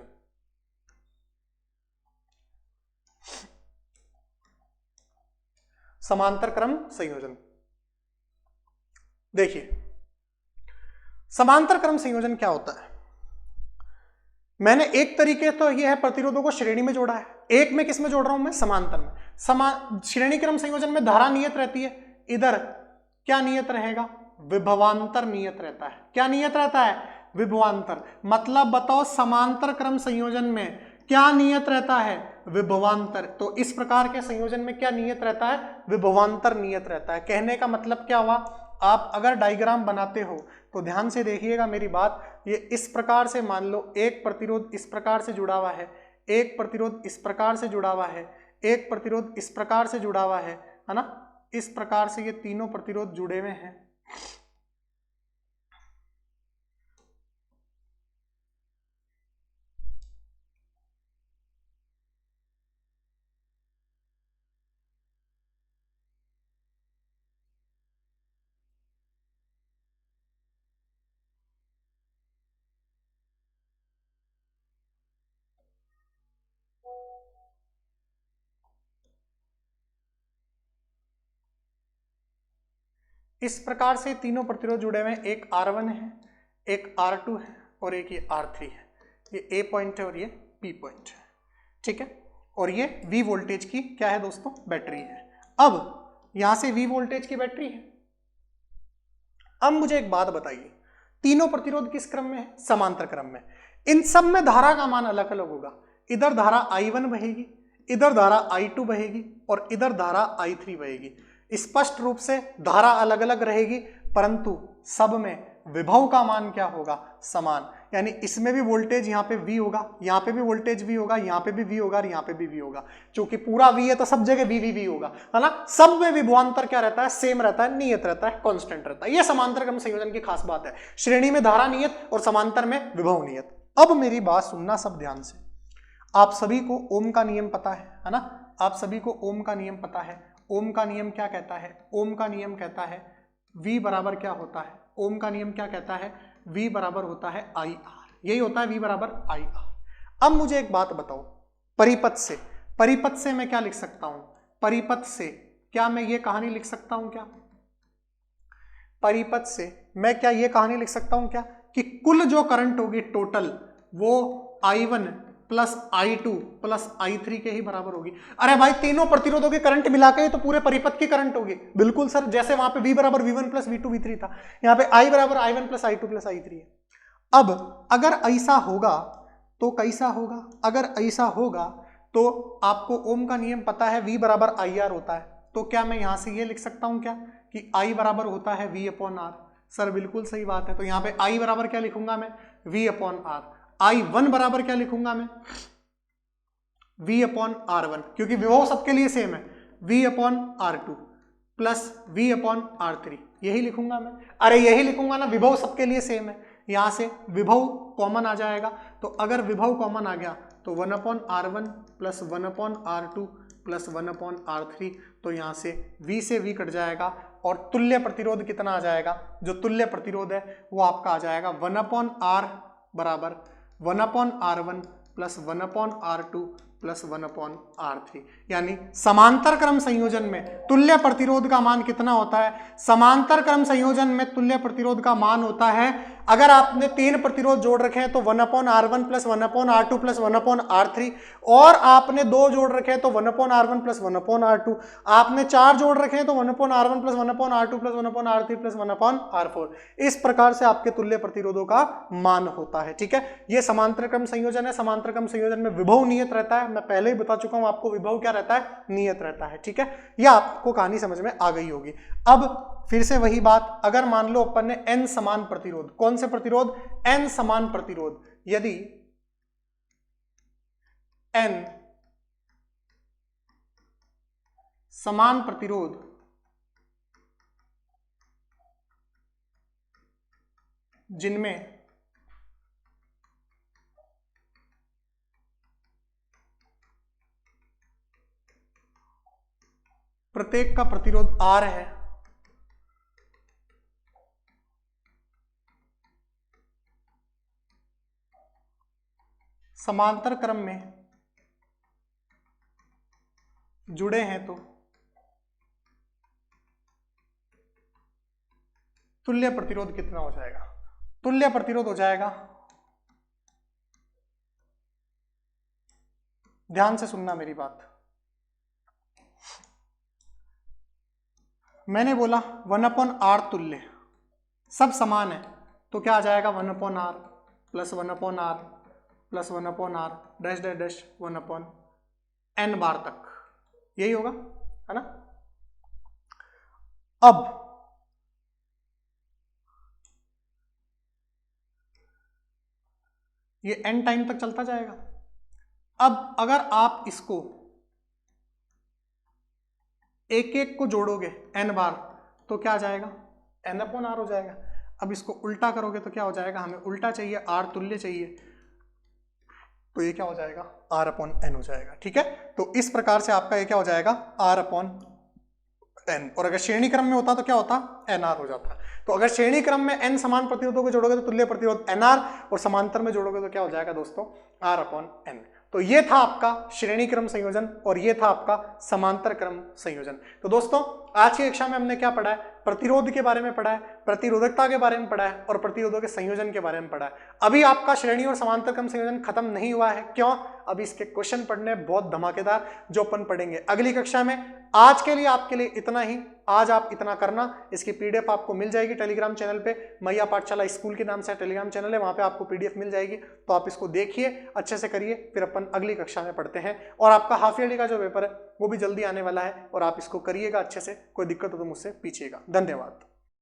समांतर क्रम संयोजन, देखिए समांतर क्रम संयोजन क्या होता है। मैंने एक तरीके तो यह है, प्रतिरोधों को श्रेणी में जोड़ा है। एक में किस में जोड़ रहा हूं मैं? समांतर में। श्रेणी क्रम संयोजन में धारा नियत रहती है, इधर क्या नियत रहेगा? विभवांतर नियत रहता है। क्या नियत रहता है? विभवांतर। मतलब बताओ समांतर क्रम संयोजन में क्या नियत रहता है? विभवांतर। तो इस प्रकार के संयोजन में क्या नियत रहता है? विभवांतर नियत रहता है। कहने का मतलब क्या हुआ, आप अगर डायग्राम बनाते हो तो ध्यान से देखिएगा मेरी बात। ये इस प्रकार से मान लो, एक प्रतिरोध इस प्रकार से जुड़ा हुआ है, एक प्रतिरोध इस प्रकार से जुड़ा हुआ है, एक प्रतिरोध इस प्रकार से जुड़ा हुआ है ना। इस प्रकार से ये तीनों प्रतिरोध जुड़े हुए हैं। इस प्रकार से तीनों प्रतिरोध जुड़े हुए हैं। एक R1 है, एक R2 है और एक ये R3 है। ये A पॉइंट है और ये B पॉइंट है, ठीक है। और ये V वोल्टेज की क्या है दोस्तों? बैटरी है। अब यहां से V वोल्टेज की बैटरी है। अब मुझे एक बात बताइए, तीनों प्रतिरोध किस क्रम में है? समांतर क्रम में। इन सब में धारा का मान अलग अलग होगा। इधर धारा I1 बहेगी, इधर धारा I2 बहेगी और इधर धारा I3 बहेगी। स्पष्ट रूप से धारा अलग अलग रहेगी, परंतु सब में विभव का मान क्या होगा? समान। यानी इसमें भी वोल्टेज यहाँ पे V होगा, यहाँ पे भी वोल्टेज V होगा, यहाँ पे भी V होगा और यहाँ पे भी V होगा। क्योंकि पूरा V है तो सब जगह V होगा, है ना। सब में विभवांतर क्या रहता है? सेम रहता है, नियत रहता है, कांस्टेंट रहता है। यह समांतर क्रम संयोजन की खास बात है। श्रेणी में धारा नियत और समांतर में विभव नियत। अब मेरी बात सुनना सब ध्यान से। आप सभी को ओम का नियम पता है ना? आप सभी को ओम का नियम पता है। ओम का नियम क्या कहता है? ओम का नियम कहता है V बराबर क्या होता है? ओम का नियम क्या कहता है? V बराबर होता है IR। यही होता है V बराबर IR। अब मुझे एक बात बताओ, परिपथ से मैं क्या लिख सकता हूं? परिपथ से क्या मैं ये कहानी लिख सकता हूं क्या? परिपथ से मैं क्या ये कहानी लिख सकता हूं क्या कि कुल जो करंट होगी टोटल वो I1 plus I2 plus I3 के ही बराबर होगी? अरे भाई, तीनों प्रतिरोधों की करंट मिला के तो पूरे परिपथ की करंट होगी। बिल्कुल सर, जैसे वहां पे V बराबर V1 प्लस V2 V3 था, यहाँ पे I बराबर I1 plus I2 plus I3 है। अब अगर ऐसा होगा तो कैसा होगा? अगर ऐसा होगा तो आपको ओम का नियम पता है, V बराबर IR होता है। तो क्या मैं यहां से ये लिख सकता हूं क्या कि I बराबर होता है V अपॉन R? सर बिल्कुल सही बात है। तो यहाँ पे I बराबर क्या लिखूंगा मैं? V upon R। I1 बराबर क्या लिखूंगा मैं? V अपॉन R1, क्योंकि विभव सबके लिए सेम है। V upon R2 plus V upon R3, यही लिखूंगा मैं। अरे यही लिखूंगा ना, विभव सबके लिए सेम है। यहां से विभव कॉमन आ जाएगा, तो अगर विभव कॉमन आ गया तो 1 upon R1 plus 1 upon R2 plus 1 upon R3, तो यहाँ से V कट जाएगा और तुल्य प्रतिरोध कितना आ जाएगा? जो तुल्य प्रतिरोध है वो आपका आ जाएगा 1 अपॉन R बराबर 1 upon R1 plus 1 upon R2 plus 1 upon R3। यानी समांतर क्रम संयोजन में तुल्य प्रतिरोध का मान कितना होता है? समांतर क्रम संयोजन में तुल्य प्रतिरोध का मान होता है, अगर आपने 3 प्रतिरोध जोड़ रखे हैं तो 1 upon R1 plus 1 upon R2 plus 1 upon R3, और आपने 2 जोड़ रखे हैं तो 1 upon R1 plus 1 upon R2, आपने 4 जोड़ रखे हैं तो 1 upon R1 plus 1 upon R2 plus 1 upon R3 plus 1 upon R4। इस प्रकार से आपके तुल्य प्रतिरोधों का मान होता है। ठीक है, यह समांतर क्रम संयोजन है। समांतर क्रम संयोजन में विभव नियत रहता है। मैं पहले ही बता चुका हूं आपको, विभव क्या रहता है? नियत रहता है। ठीक है, यह आपको कहानी समझ में आ गई होगी। अब फिर से वही बात, अगर मान लो अपन ने n समान प्रतिरोध, कौन से प्रतिरोध? n समान प्रतिरोध। यदि n समान प्रतिरोध जिनमें प्रत्येक का प्रतिरोध R है, समांतर क्रम में जुड़े हैं, तो तुल्य प्रतिरोध कितना हो जाएगा? तुल्य प्रतिरोध हो जाएगा, ध्यान से सुनना मेरी बात, मैंने बोला 1 अपॉन R तुल्य, सब समान है, तो क्या आ जाएगा? 1 upon R plus 1 upon R plus 1 upon R dash dash dash 1 upon n बार तक, यही होगा, है ना। अब ये n टाइम तक चलता जाएगा। अब अगर आप इसको एक एक को जोड़ोगे n बार, तो क्या आ जाएगा? n अपॉन R हो जाएगा। अब इसको उल्टा करोगे तो क्या हो जाएगा? हमें उल्टा चाहिए, R तुल्य चाहिए, तो ये क्या हो जाएगा? R अपॉन n हो जाएगा। ठीक है, तो इस प्रकार से आपका ये क्या हो जाएगा? R upon n। और अगर श्रेणी क्रम में होता तो क्या होता? nr हो जाता। तो अगर श्रेणी क्रम में n समान प्रतिरोधों को जोड़ोगे तो तुल्य प्रतिरोध nr, और समांतर में जोड़ोगे तो क्या हो जाएगा दोस्तों? R upon n। तो ये था आपका श्रेणी क्रम संयोजन और ये था आपका समांतर क्रम संयोजन। तो दोस्तों आज की कक्षा में हमने क्या पढ़ा है? प्रतिरोध के बारे में पढ़ा है। प्रतिरोधकता के बारे में पढ़ा है और प्रतिरोधों के संयोजन के बारे में पढ़ा है। अभी आपका श्रेणी और समांतर क्रम संयोजन खत्म नहीं हुआ है। क्यों? अभी इसके क्वेश्चन पढ़ने बहुत धमाकेदार जो अपन पढ़ेंगे अगली कक्षा में। आज के लिए आपके लिए इतना ही। आज आप इतना करना, इसकी पीडीएफ आपको मिल जाएगी टेलीग्राम चैनल पे, मैया पाठशाला स्कूल के नाम से टेलीग्राम चैनल है, वहां पे आपको पीडीएफ मिल जाएगी। तो आप इसको देखिए, अच्छे से करिए, फिर अपन अगली कक्षा में पढ़ते हैं। और आपका हाफ ईयरली का जो पेपर है वो भी जल्दी आने वाला है और आप इसको करिएगा अच्छे से। कोई दिक्कत हो तो मुझसे पूछिएगा। धन्यवाद।